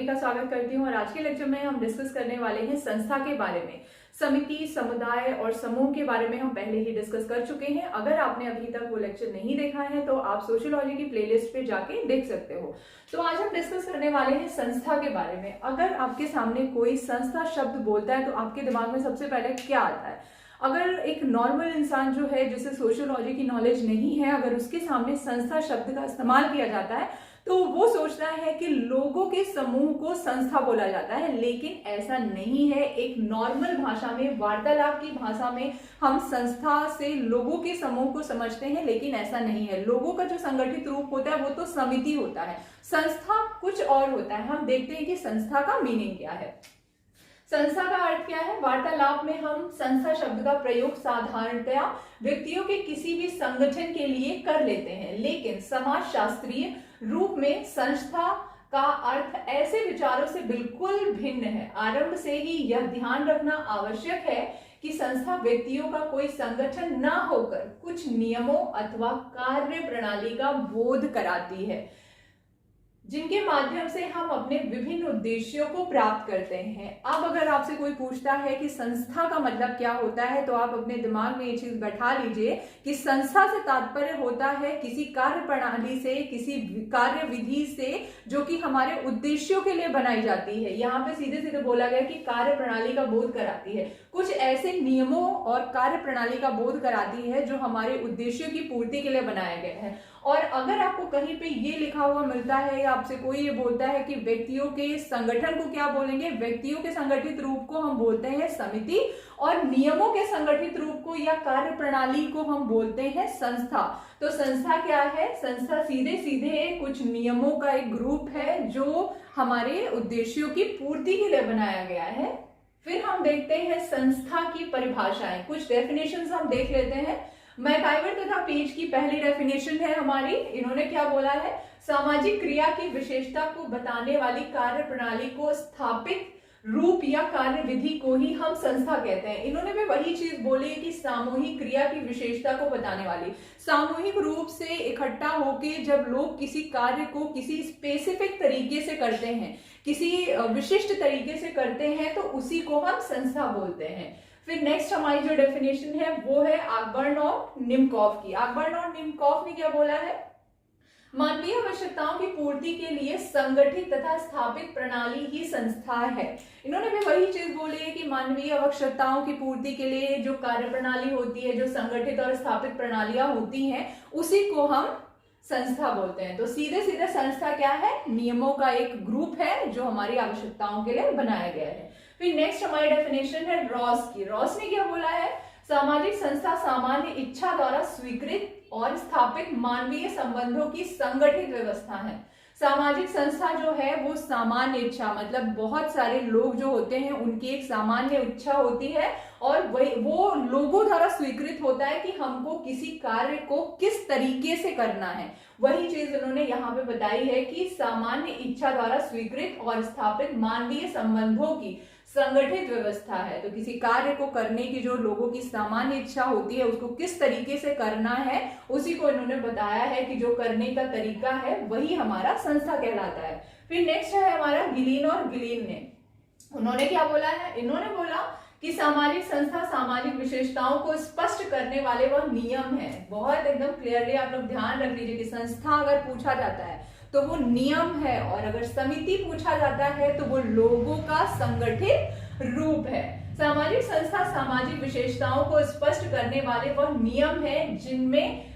सभी का स्वागत करती हूँ और आज के लेक्चर में हम डिस्कस करने वाले हैं संस्था के बारे में। समिति, समुदाय और समूह के बारे में हम पहले ही डिस्कस कर चुके हैं। अगर आपने अभी तक वो लेक्चर नहीं देखा है तो आप सोशियोलॉजी की प्लेलिस्ट पे जाके देख सकते हो। तो आज हम डिस्कस करने वाले हैं संस्था के बारे में। अगर आपके सामने कोई संस्था शब्द बोलता है तो आपके दिमाग में सबसे पहले क्या आता है? अगर एक नॉर्मल इंसान जो है, जिसे सोशियोलॉजी की नॉलेज नहीं है, अगर उसके सामने संस्था शब्द का इस्तेमाल किया जाता है तो वो सोचता है कि लोगों के समूह को संस्था बोला जाता है, लेकिन ऐसा नहीं है। एक नॉर्मल भाषा में, वार्तालाप की भाषा में हम संस्था से लोगों के समूह को समझते हैं, लेकिन ऐसा नहीं है। लोगों का जो संगठित रूप होता है वो तो समिति होता है, संस्था कुछ और होता है। हम देखते हैं कि संस्था का मीनिंग क्या है। संस्था का अर्थ क्या है? वार्तालाप में हम संस्था शब्द का प्रयोग साधारणतया व्यक्तियों के किसी भी संगठन के लिए कर लेते हैं, लेकिन समाजशास्त्रीय रूप में संस्था का अर्थ ऐसे विचारों से बिल्कुल भिन्न है। आरंभ से ही यह ध्यान रखना आवश्यक है कि संस्था व्यक्तियों का कोई संगठन न होकर कुछ नियमों अथवा कार्य प्रणाली का बोध कराती है, जिनके माध्यम से हम अपने विभिन्न उद्देश्यों को प्राप्त करते हैं। अब अगर आपसे कोई पूछता है कि संस्था का मतलब क्या होता है, तो आप अपने दिमाग में ये चीज बैठा लीजिए कि संस्था से तात्पर्य होता है किसी कार्य प्रणाली से, किसी कार्य विधि से, जो कि हमारे उद्देश्यों के लिए बनाई जाती है। यहाँ पे सीधे सीधे बोला गया कि कार्य प्रणाली का बोध कराती है, कुछ ऐसे नियमों और कार्य प्रणाली का बोध कराती है जो हमारे उद्देश्यों की पूर्ति के लिए बनाए गए हैं। और अगर आपको कहीं पे ये लिखा हुआ मिलता है या आपसे कोई ये बोलता है कि व्यक्तियों के संगठन को क्या बोलेंगे, व्यक्तियों के संगठित रूप को हम बोलते हैं समिति, और नियमों के संगठित रूप को या कार्य प्रणाली को हम बोलते हैं संस्था। तो संस्था क्या है? संस्था सीधे सीधे कुछ नियमों का एक ग्रुप है जो हमारे उद्देश्यों की पूर्ति के लिए बनाया गया है। फिर हम देखते हैं संस्था की परिभाषाएं, कुछ डेफिनेशंस हम देख लेते हैं। मैकाइवर तथा पेज की पहली डेफिनेशन है हमारी। इन्होंने क्या बोला है? सामाजिक क्रिया की विशेषता को बताने वाली कार्य प्रणाली को स्थापित रूप या कार्य विधि को ही हम संस्था कहते हैं। इन्होंने भी वही चीज बोली है कि सामूहिक क्रिया की विशेषता को बताने वाली, सामूहिक रूप से इकट्ठा होके जब लोग किसी कार्य को किसी स्पेसिफिक तरीके से करते हैं, किसी विशिष्ट तरीके से करते हैं, तो उसी को हम संस्था बोलते हैं। फिर नेक्स्ट हमारी जो डेफिनेशन है वो है ऑकबर्न और निमकॉफ की। ऑकबर्न और निमकॉफ ने क्या बोला है? मानवीय आवश्यकताओं की पूर्ति के लिए संगठित तथा स्थापित प्रणाली ही संस्था है। इन्होंने भी वही चीज बोली है कि मानवीय आवश्यकताओं की पूर्ति के लिए जो कार्य प्रणाली होती है, जो संगठित और स्थापित प्रणालियां होती हैं, उसी को हम संस्था बोलते हैं। तो सीधे सीधे संस्था क्या है? नियमों का एक ग्रुप है जो हमारी आवश्यकताओं के लिए बनाया गया है। फिर नेक्स्ट हमारी डेफिनेशन है रॉस की। रॉस ने क्या बोला है? सामाजिक संस्था सामान्य इच्छा द्वारा स्वीकृत और स्थापित मानवीय संबंधों की संगठित व्यवस्था है। सामाजिक संस्था जो है वो सामान्य इच्छा, मतलब बहुत सारे लोग जो होते हैं उनकी एक सामान्य इच्छा होती है और वो लोगों द्वारा स्वीकृत होता है कि हमको किसी कार्य को किस तरीके से करना है। वही चीज उन्होंने यहाँ पे बताई है कि सामान्य इच्छा द्वारा स्वीकृत और स्थापित मानवीय संबंधों की संगठित व्यवस्था है। तो किसी कार्य को करने की जो लोगों की सामान्य इच्छा होती है, उसको किस तरीके से करना है, उसी को इन्होंने बताया है कि जो करने का तरीका है वही हमारा संस्था कहलाता है। फिर नेक्स्ट है हमारा गिलीन और गिलीन ने। उन्होंने क्या बोला है? इन्होंने बोला कि सामाजिक संस्था सामाजिक विशेषताओं को स्पष्ट करने वाले वह नियम है। बहुत एकदम क्लियरली आप लोग ध्यान रख लीजिए कि संस्था अगर पूछा जाता है तो वो नियम है, और अगर समिति पूछा जाता है तो वो लोगों का संगठित रूप है। सामाजिक संस्था सामाजिक विशेषताओं को स्पष्ट करने वाले वह नियम है जिनमें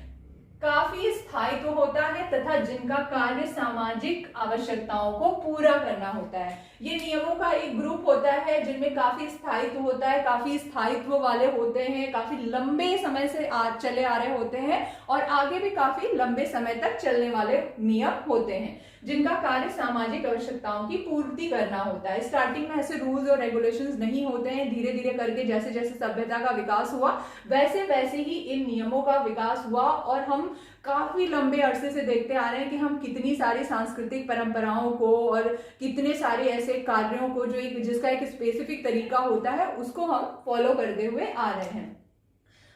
काफी स्थायित्व होता है तथा जिनका कार्य सामाजिक आवश्यकताओं को पूरा करना होता है। ये नियमों का एक ग्रुप होता है जिनमें काफी स्थायित्व होता है, काफी स्थायित्व वाले होते हैं, काफी लंबे समय से चले आ रहे होते हैं और आगे भी काफी लंबे समय तक चलने वाले नियम होते हैं, जिनका कार्य सामाजिक आवश्यकताओं की पूर्ति करना होता है। स्टार्टिंग में ऐसे रूल्स और रेगुलेशंस नहीं होते हैं, धीरे धीरे करके जैसे जैसे सभ्यता का विकास हुआ वैसे वैसे ही इन नियमों का विकास हुआ, और हम काफी लंबे अरसे से देखते आ रहे हैं कि हम कितनी सारी सांस्कृतिक परंपराओं को और कितने सारे ऐसे कार्यों को जिसका एक स्पेसिफिक तरीका होता है उसको हम फॉलो करते हुए आ रहे हैं।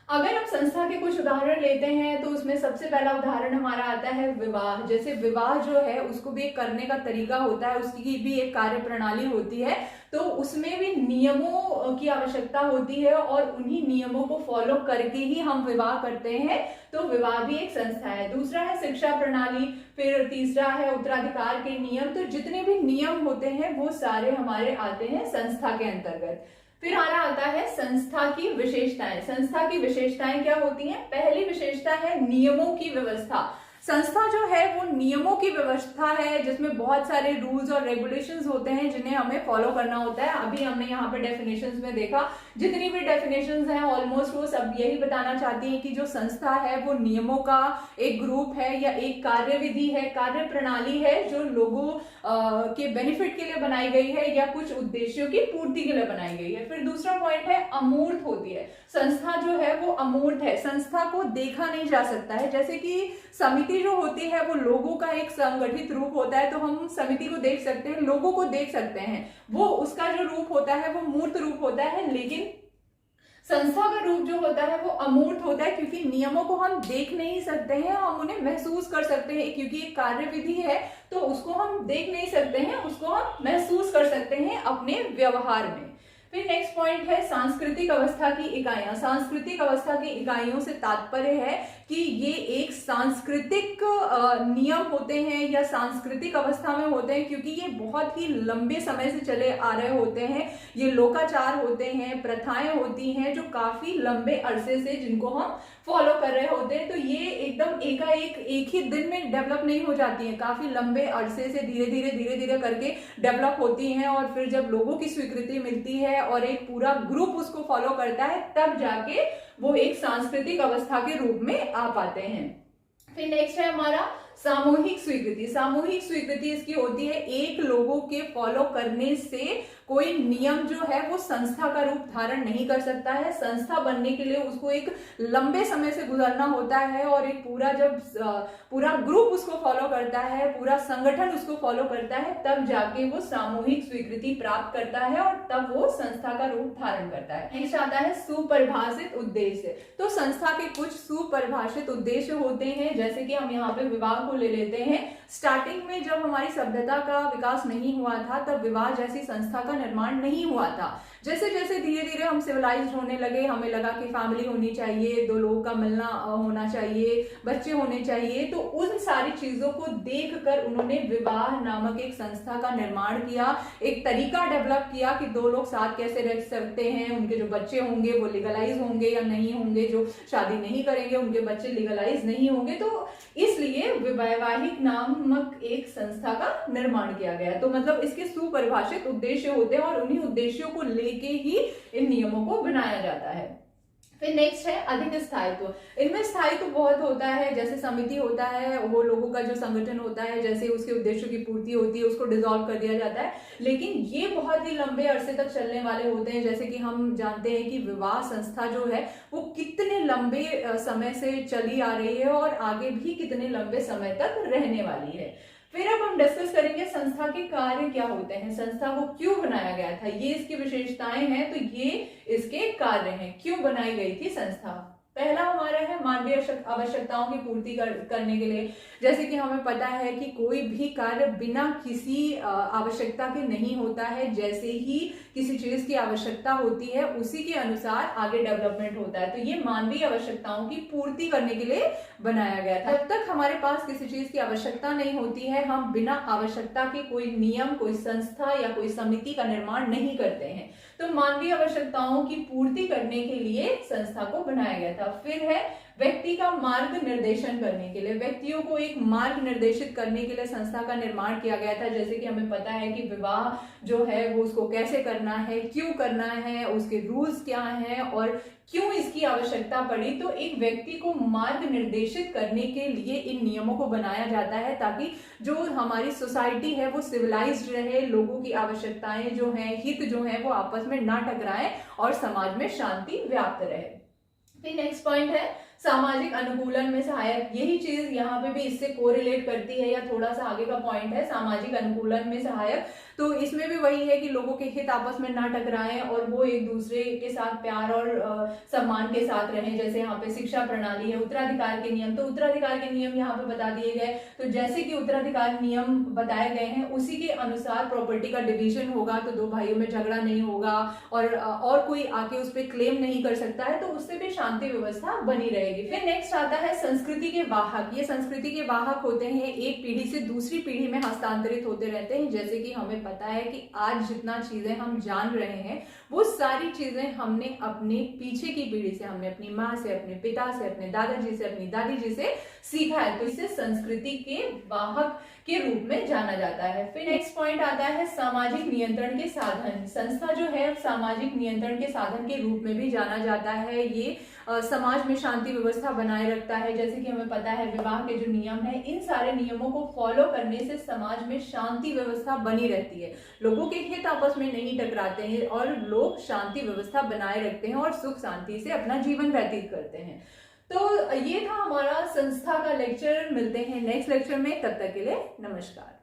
अगर हम संस्था के कुछ उदाहरण लेते हैं तो उसमें सबसे पहला उदाहरण हमारा आता है विवाह। जैसे विवाह जो है उसको भी एक करने का तरीका होता है, उसकी भी एक कार्य प्रणाली होती है, तो उसमें भी नियमों की आवश्यकता होती है और उन्हीं नियमों को फॉलो करके ही हम विवाह करते हैं। तो विवाह भी एक संस्था है। दूसरा है शिक्षा प्रणाली, फिर तीसरा है उत्तराधिकार के नियम। तो जितने भी नियम होते हैं वो सारे हमारे आते हैं संस्था के अंतर्गत। फिर हमारा आता है संस्था की विशेषताएं। संस्था की विशेषताएं क्या होती हैं? पहली विशेषता है नियमों की व्यवस्था। संस्था जो है वो नियमों की व्यवस्था है जिसमें बहुत सारे रूल्स और रेगुलेशंस होते हैं जिन्हें हमें फॉलो करना होता है। अभी हमने यहाँ पे डेफिनेशंस में देखा, जितनी भी डेफिनेशंस हैं ऑलमोस्ट वो सब यही बताना चाहती हैं कि जो संस्था है वो नियमों का एक ग्रुप है या एक कार्यविधि है, कार्य प्रणाली है जो लोगों के बेनिफिट के लिए बनाई गई है या कुछ उद्देश्यों की पूर्ति के लिए बनाई गई है। फिर दूसरा पॉइंट है अमूर्त होती है। संस्था जो है वो अमूर्त है, संस्था को देखा नहीं जा सकता है। जैसे कि समिति जो होती है वो लोगों का एक संगठित रूप होता है, तो हम समिति को देख सकते हैं, लोगों को देख सकते हैं, वो उसका जो रूप होता है वो मूर्त रूप होता है। लेकिन संस्था का रूप जो होता है वो अमूर्त होता है, क्योंकि नियमों को हम देख नहीं सकते हैं, हम उन्हें महसूस कर सकते हैं। क्योंकि एक कार्यविधि है तो उसको हम देख नहीं सकते हैं, उसको हम महसूस कर सकते हैं अपने व्यवहार में। फिर नेक्स्ट पॉइंट है सांस्कृतिक अवस्था की इकाइयां। सांस्कृतिक अवस्था की इकाइयों से तात्पर्य है कि ये एक सांस्कृतिक नियम होते हैं या सांस्कृतिक अवस्था में होते हैं, क्योंकि ये बहुत ही लंबे समय से चले आ रहे होते हैं। ये लोकाचार होते हैं, प्रथाएं होती हैं जो काफी लंबे अरसे से जिनको हम फॉलो कर रहे होते हैं। तो ये एकदम एकाएक एक ही दिन में डेवलप नहीं हो जाती है, काफी लंबे अरसे से धीरे धीरे करके डेवलप होती हैं। और फिर जब लोगों की स्वीकृति मिलती है और एक पूरा ग्रुप उसको फॉलो करता है तब जाके वो एक सांस्कृतिक अवस्था के रूप में आ पाते हैं। फिर नेक्स्ट है हमारा सामूहिक स्वीकृति। सामूहिक स्वीकृति इसकी होती है एक लोगों के फॉलो करने से कोई नियम जो है वो संस्था का रूप धारण नहीं कर सकता है। संस्था बनने के लिए उसको एक लंबे समय से गुजरना होता है और एक पूरा जब पूरा ग्रुप उसको फॉलो करता है, पूरा संगठन उसको फॉलो करता है, तब जाके वो सामूहिक स्वीकृति प्राप्त करता है और तब वो संस्था का रूप धारण करता है। नेक्स्ट आता है सुपरिभाषित उद्देश्य। तो संस्था के कुछ सुपरिभाषित उद्देश्य होते हैं, जैसे कि हम यहाँ पे विवाह को ले लेते हैं। स्टार्टिंग में जब हमारी सभ्यता का विकास नहीं हुआ था तब विवाह जैसी संस्था का निर्माण नहीं हुआ था। जैसे जैसे धीरे धीरे हम सिविलाइज्ड होने लगे, हमें लगा कि फैमिली होनी चाहिए, दो लोगों का मिलना होना चाहिए, बच्चे होने चाहिए, तो उन सारी चीजों को देखकर उन्होंने विवाह नामक एक संस्था का निर्माण किया, एक तरीका डेवलप किया कि दो लोग साथ कैसे रह सकते हैं, उनके जो बच्चे होंगे वो लीगलाइज होंगे या नहीं होंगे, जो शादी नहीं करेंगे उनके बच्चे लीगलाइज नहीं होंगे। तो इसलिए वैवाहिक नामक एक संस्था का निर्माण किया गया। तो मतलब इसके सुपरिभाषित उद्देश्य होते हैं और उन्हीं उद्देश्यों को लेके ही इन नियमों को बनाया जाता है। फिर नेक्स्ट है अधिक स्थायित्व। इनमें स्थायित्व बहुत होता है, जैसे समिति होता है, वो लोगों का जो संगठन होता है, जैसे उसके उद्देश्यों की पूर्ति होती है उसको डिसॉल्व कर दिया जाता है। लेकिन ये बहुत ही लंबे अरसे तक चलने वाले होते हैं। जैसे कि हम जानते हैं कि विवाह संस्था जो है वो कितने लंबे समय से चली आ रही है और आगे भी कितने लंबे समय तक रहने वाली है। फिर अब हम डिस्कस करेंगे संस्था के कार्य क्या होते हैं, संस्था को क्यों बनाया गया था, ये इसकी विशेषताएं हैं, तो ये इसके कार्य हैं, क्यों बनाई गई थी संस्था। पहला हमारा है मानवीय आवश्यकताओं की पूर्ति करने के लिए। जैसे कि हमें पता है कि कोई भी कार्य बिना किसी आवश्यकता के नहीं होता है। जैसे ही किसी चीज की आवश्यकता होती है उसी के अनुसार आगे डेवलपमेंट होता है। तो ये मानवीय आवश्यकताओं की पूर्ति करने के लिए बनाया गया था। जब तक हमारे पास किसी चीज की आवश्यकता नहीं होती है हम बिना आवश्यकता के कोई नियम, कोई संस्था या कोई समिति का निर्माण नहीं करते हैं। तो मानवीय आवश्यकताओं की पूर्ति करने के लिए संस्था को बनाया गया था। फिर है व्यक्ति का मार्ग निर्देशन करने के लिए, व्यक्तियों को एक मार्ग निर्देशित करने के लिए संस्था का निर्माण किया गया था। जैसे कि हमें पता है कि विवाह जो है वो उसको कैसे करना है, क्यों करना है, उसके रूल्स क्या हैं और क्यों इसकी आवश्यकता पड़ी। तो एक व्यक्ति को मार्ग निर्देशित करने के लिए इन नियमों को बनाया जाता है ताकि जो हमारी सोसाइटी है वो सिविलाइज्ड रहे, लोगों की आवश्यकताएं जो हैं, हित जो हैं वो आपस में ना टकराएं और समाज में शांति व्याप्त रहे। फिर नेक्स्ट पॉइंट है सामाजिक अनुकूलन में सहायक, यही चीज यहाँ पे भी इससे कोरिलेट करती है या थोड़ा सा आगे का पॉइंट है, सामाजिक अनुकूलन में सहायक। तो इसमें भी वही है कि लोगों के हित आपस में ना टकराएं और वो एक दूसरे के साथ प्यार और सम्मान के साथ रहें। जैसे यहाँ पे शिक्षा प्रणाली है, उत्तराधिकार के नियम, तो उत्तराधिकार के नियम यहाँ पे बता दिए गए। तो जैसे कि उत्तराधिकार नियम बताए गए हैं उसी के अनुसार प्रॉपर्टी का डिवीजन होगा, तो दो भाइयों में झगड़ा नहीं होगा और कोई आके उस पर क्लेम नहीं कर सकता है, तो उससे भी शांति व्यवस्था बनी रहेगी। फिर नेक्स्ट आता है संस्कृति के वाहक। ये संस्कृति के वाहक होते हैं, एक पीढ़ी से दूसरी पीढ़ी में हस्तांतरित होते रहते हैं। जैसे कि हमें पता है कि आज जितना चीजें हम जान रहे हैं वो सारी चीजें हमने अपने पीछे की पीढ़ी से, हमने अपनी माँ से, अपने पिता से, अपने दादाजी से, अपनी दादी जी से सीखा है। तो इसे संस्कृति के वाहक के रूप में जाना जाता है। फिर नेक्स्ट पॉइंट आता है सामाजिक नियंत्रण के साधन। संस्था जो है सामाजिक नियंत्रण के साधन के रूप में भी जाना जाता है। ये समाज में शांति व्यवस्था बनाए रखता है। जैसे कि हमें पता है विवाह के जो नियम है, इन सारे नियमों को फॉलो करने से समाज में शांति व्यवस्था बनी रहती है, लोगों के हित आपस में नहीं टकराते हैं और लोग शांति व्यवस्था बनाए रखते हैं और सुख शांति से अपना जीवन व्यतीत करते हैं। तो ये था हमारा संस्था का लेक्चर। मिलते हैं नेक्स्ट लेक्चर में, तब तक के लिए नमस्कार।